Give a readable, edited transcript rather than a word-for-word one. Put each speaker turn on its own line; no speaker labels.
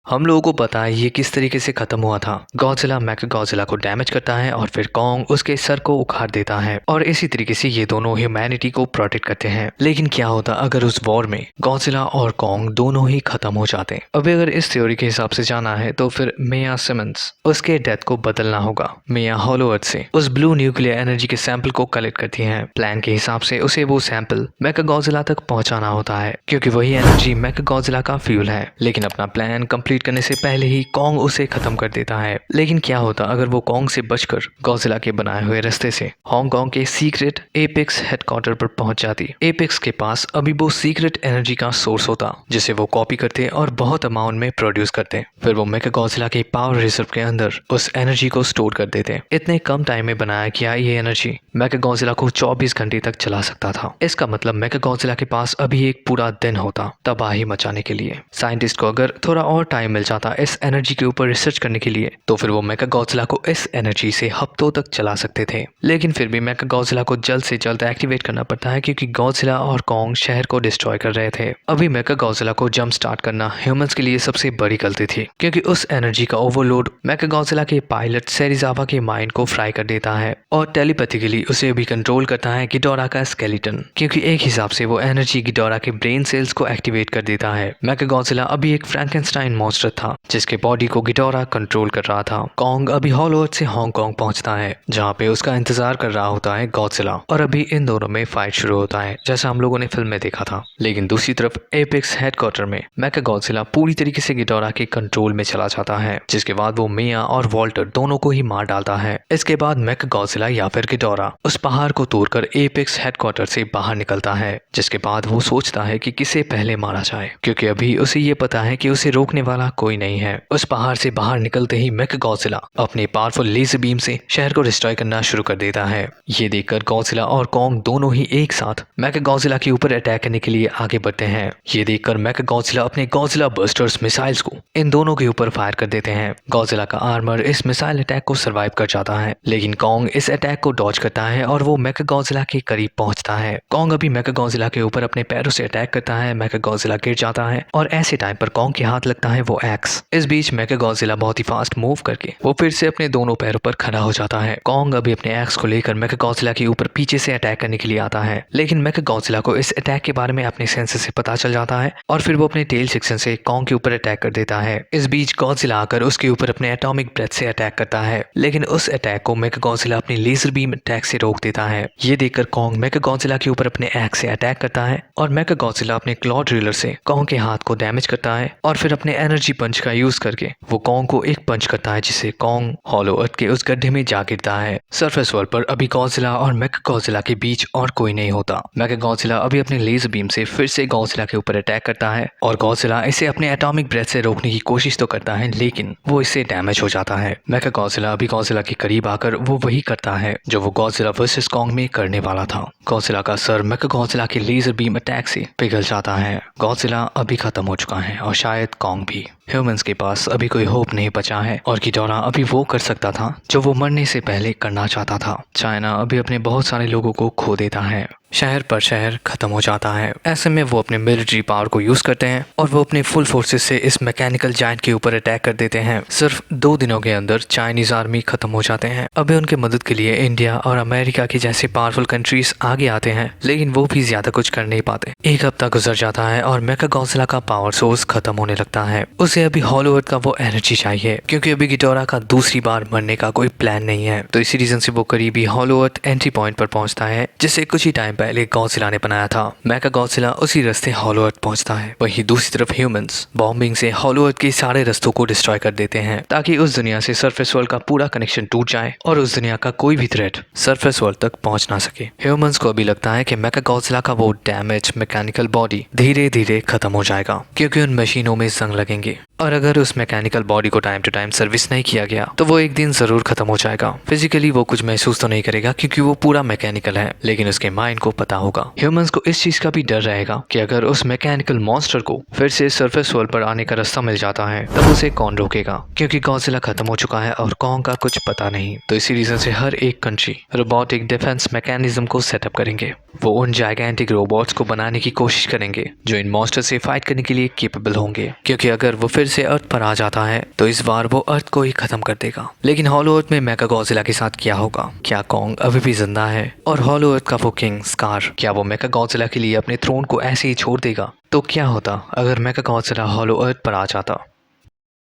हम लोगों को पता है ये किस तरीके से खत्म हुआ था। गॉडजिला मेचागॉडजिला को डैमेज करता है और फिर कॉन्ग उसके सर को उखाड़ देता है और इसी तरीके से ये दोनों ह्यूमैनिटी को प्रोटेक्ट करते हैं। लेकिन क्या होता अगर उस वॉर में गॉडजिला और कॉन्ग दोनों ही खत्म हो जाते। अभी अगर इस थ्योरी के हिसाब से जाना है तो फिर मिया सिमंस उसके डेथ को बदलना होगा। मिया हॉलो अर्थ से उस ब्लू न्यूक्लियर एनर्जी के सैंपल को कलेक्ट करती है। प्लान के हिसाब से उसे वो सैंपल मेचागॉडजिला तक पहुंचाना होता है क्योंकि वही एनर्जी मेचागॉडजिला का फ्यूल है। लेकिन अपना प्लान कंप्लीट करने से पहले ही कॉन्ग उसे खत्म कर देता है। लेकिन क्या होता अगर वो कॉन्ग से बचकर गॉडजिला के बनाए हुए रास्ते से हांगकांग के सीक्रेट एपेक्स हेडक्वार्टर पर पहुंच जाती। एपेक्स के पास अभी वो सीक्रेट एनर्जी का सोर्स होता जिसे वो कॉपी करते और बहुत अमाउंट में प्रोड्यूस करते। फिर वो मेचागॉडजिला के पावर रिजर्व के अंदर उस एनर्जी को स्टोर कर देते। इतने कम टाइम में बनाया गया ये एनर्जी मेचागॉडजिला को 24 घंटे तक चला सकता था। इसका मतलब मेचागॉडजिला के पास अभी एक पूरा दिन होता तबाही मचाने के लिए। साइंटिस्ट को अगर थोड़ा और टाइम मिल जाता इस एनर्जी के ऊपर रिसर्च करने के लिए तो फिर वो मेचागॉडजिला को इस एनर्जी से हफ्तों तक चला सकते थे। लेकिन फिर भी मेचागॉडजिला को जल्द से जल्द एक्टिवेट करना पड़ता है क्योंकि गॉडजिला और कॉन्ग शहर को डिस्ट्रॉय कर रहे थे। अभी मेचागॉडजिला को जंप स्टार्ट करना ह्यूमंस के लिए सबसे बड़ी गलती थी क्योंकि उस एनर्जी का ओवरलोड मेचागॉडजिला के पायलट सेरिजावा के माइंड को फ्राई कर देता है और टेलीपैथिकली उसे भी कंट्रोल करता है गिडोरा का स्केलेटन क्योंकि एक हिसाब से वो एनर्जी गिडोरा के ब्रेन सेल्स को एक्टिवेट कर देता है। मेचागॉडजिला अभी एक फ्रैंकेनस्टाइन मॉन्स्टर था जिसके बॉडी को गिडोरा कंट्रोल कर रहा था। कॉन्ग अभी हॉलो अर्थ से हांगकांग पहुंचता है जहां पे उसका इंतजार कर रहा होता है गॉडजिला और अभी इन दोनों में फाइट शुरू होता है जैसा हम लोगों ने फिल्म में देखा था। लेकिन दूसरी तरफ एपेक्स हेडक्वार्टर में मेचागॉडजिला पूरी तरीके से गिडोरा के कंट्रोल में चला जाता है जिसके बाद वो मिया और वॉल्टर दोनों को ही मार डालता है। इसके बाद मेचागॉडजिला या फिर गिडोरा उस पहाड़ को तोड़कर एपेक्स हेडक्वार्टर से बाहर निकलता है जिसके बाद वो सोचता है कि किसे पहले मारा जाए क्योंकि अभी उसे ये पता है कि उसे रोकने वाला कोई नहीं है। उस पहाड़ से बाहर निकलते ही मेचागॉडजिला अपने पावरफुल लेजर बीम से शहर को डिस्ट्रॉय करना शुरू कर देता है। ये देखकर गॉडजिला और कॉन्ग दोनों ही एक साथ मेचागॉडजिला के ऊपर अटैक करने के लिए आगे बढ़ते हैं। ये देखकर मेचागॉडजिला अपने गॉडजिला बस्टर्स मिसाइल्स को इन दोनों के ऊपर फायर कर देते हैं। गॉडजिला का आर्मर इस मिसाइल अटैक को सर्वाइव कर जाता है लेकिन कॉन्ग इस अटैक को डॉज करता है और वो मेचागॉडजिला के करीब पहुंचता है। कॉन्ग अभी मेचागॉडजिला के ऊपर अपने पैरों से अटैक करता है। मेचागॉडजिला गिर जाता है और ऐसे टाइम पर कॉन्ग के हाथ लगता है वो एक्स। इस बीच मेचागॉडजिला बहुत ही फास्ट मूव करके वो फिर से अपने दोनों पैरों पर खड़ा हो जाता है। कॉन्ग अभी अपने एक्स को लेकर मेचागॉडजिला के ऊपर पीछे से अटैक करने के लिए आता है लेकिन मेचागॉडजिला को इस अटैक के बारे में अपने सेंसर से पता चल जाता है और फिर वो अपने टेल सेक्शन से कॉन्ग के ऊपर अटैक कर देता है। इस बीच गॉडजिला आकर उसके ऊपर अपने एटॉमिक ब्रेथ से अटैक करता है लेकिन उस अटैक को मेचागॉडजिला अपनी लेजर बीम अटैक से रोक देता है। ये देखकर कॉन्ग मेचागॉडजिला के ऊपर अपने एक्स से अटैक करता है और मेचागॉडजिला अपने क्लॉ ड्रिलर से कॉन्ग के हाथ को डैमेज करता है और फिर अपने एनर्जी पंच का यूज करके वो कॉन्ग को एक पंच करता है जिससे कॉन्ग हॉलो अर्थ के उस गड्ढे में जा गिरता है। सरफेस वर्ल्ड पर अभी गॉडजिला और मेचागॉडजिला के बीच और कोई नहीं होता। मेचागॉडजिला अभी अपने लेजर बीम से फिर से गॉडजिला के ऊपर अटैक करता है और गॉडजिला इसे अपने एटॉमिक ब्रेथ से रोकने की कोशिश तो करता है लेकिन वो इससे डैमेज हो जाता है। मेचागॉडजिला अभी गॉडजिला के करीब आकर वो वही करता है जो वो गॉडजिला वर्सेस कॉन्ग में करने वाला था। गॉडजिला का सर मेचागॉडजिला के लेजर बीम अटैक से पिघल जाता है। गॉडजिला अभी खत्म हो चुका है और शायद कॉन्ग भी। ह्यूमंस के पास अभी कोई होप नहीं बचा है और गिडोरा अभी वो कर सकता था जो वो मरने से पहले करना चाहता था। चाइना अभी अपने बहुत सारे लोगों को खो देता है। शहर पर शहर खत्म हो जाता है। ऐसे में वो अपने मिलिट्री पावर को यूज करते हैं और वो अपने फुल फोर्सेस से इस मैकेनिकल जायंट के ऊपर अटैक कर देते हैं। सिर्फ 2 दिनों के अंदर चाइनीज आर्मी खत्म हो जाते हैं। अभी उनके मदद के लिए इंडिया और अमेरिका के जैसे पावरफुल कंट्रीज आगे आते हैं लेकिन वो भी ज्यादा कुछ कर नहीं पाते। एक हफ्ता गुजर जाता है और मेचागॉडजिला का पावर सोर्स खत्म होने लगता है। उसे अभी हॉलो अर्थ का वो एनर्जी चाहिए क्योंकि अभी गिडोरा का दूसरी बार मरने का कोई प्लान नहीं है। तो इसी रीजन से वो करीबी हॉलो अर्थ एंट्री पॉइंट पर पहुंचता है जिसे कुछ ही टाइम पहले गॉडजिला ने बनाया था। मेचागॉडजिला उसी रास्ते हॉलो अर्थ पहुंचता है। वहीं दूसरी तरफ ह्यूमंस बॉम्बिंग से हॉलो अर्थ के सारे रास्तों को डिस्ट्रॉय कर देते हैं ताकि उस दुनिया से सरफेस वर्ल्ड का पूरा कनेक्शन टूट जाए और उस दुनिया का कोई भी थ्रेट सरफेस वर्ल्ड तक पहुंच ना सके। ह्यूमंस को अभी लगता है कि मेचागॉडजिला का वो डैमेज मैकेनिकल बॉडी धीरे धीरे खत्म हो जाएगा क्योंकि उन मशीनों में जंग लगेंगे और अगर उस मैकेनिकल बॉडी को टाइम टू टाइम सर्विस नहीं किया गया तो वो एक दिन जरूर खत्म हो जाएगा। फिजिकली वो कुछ महसूस तो नहीं करेगा क्योंकि वो पूरा मैकेनिकल है लेकिन उसके माइंड को पता होगा। ह्यूमंस को इस चीज का भी डर रहेगा कि अगर उस मैकेनिकल मॉन्स्टर को फिर से सरफेस वर्ल्ड पर आने का रास्ता मिल जाता है तब उसे कौन रोकेगा, क्योंकि गॉडजिला खत्म हो चुका है और कॉन्ग का कुछ पता नहीं। तो इसी रीजन से हर एक कंट्री रोबोटिक डिफेंस मैकेनिज्म को सेटअप करेंगे। वो उन जायगेंटिक रोबोट्स को बनाने की कोशिश करेंगे जो इन मॉन्स्टर से फाइट करने के लिए केपेबल होंगे, क्योंकि अगर वो फिर से अर्थ पर आ जाता है तो इस बार वो अर्थ को ही खत्म कर देगा। लेकिन हॉलो अर्थ में मेगा गॉडजिला के साथ क्या होगा? क्या कॉन्ग अभी भी जिंदा है? और हॉलो अर्थ का वो किंग स्कार, क्या वो मेगा गॉडजिला के लिए अपने थ्रोन को ऐसे ही छोड़ देगा? तो क्या होता अगर मेगा गॉडजिला हॉलो अर्थ पर आ जाता?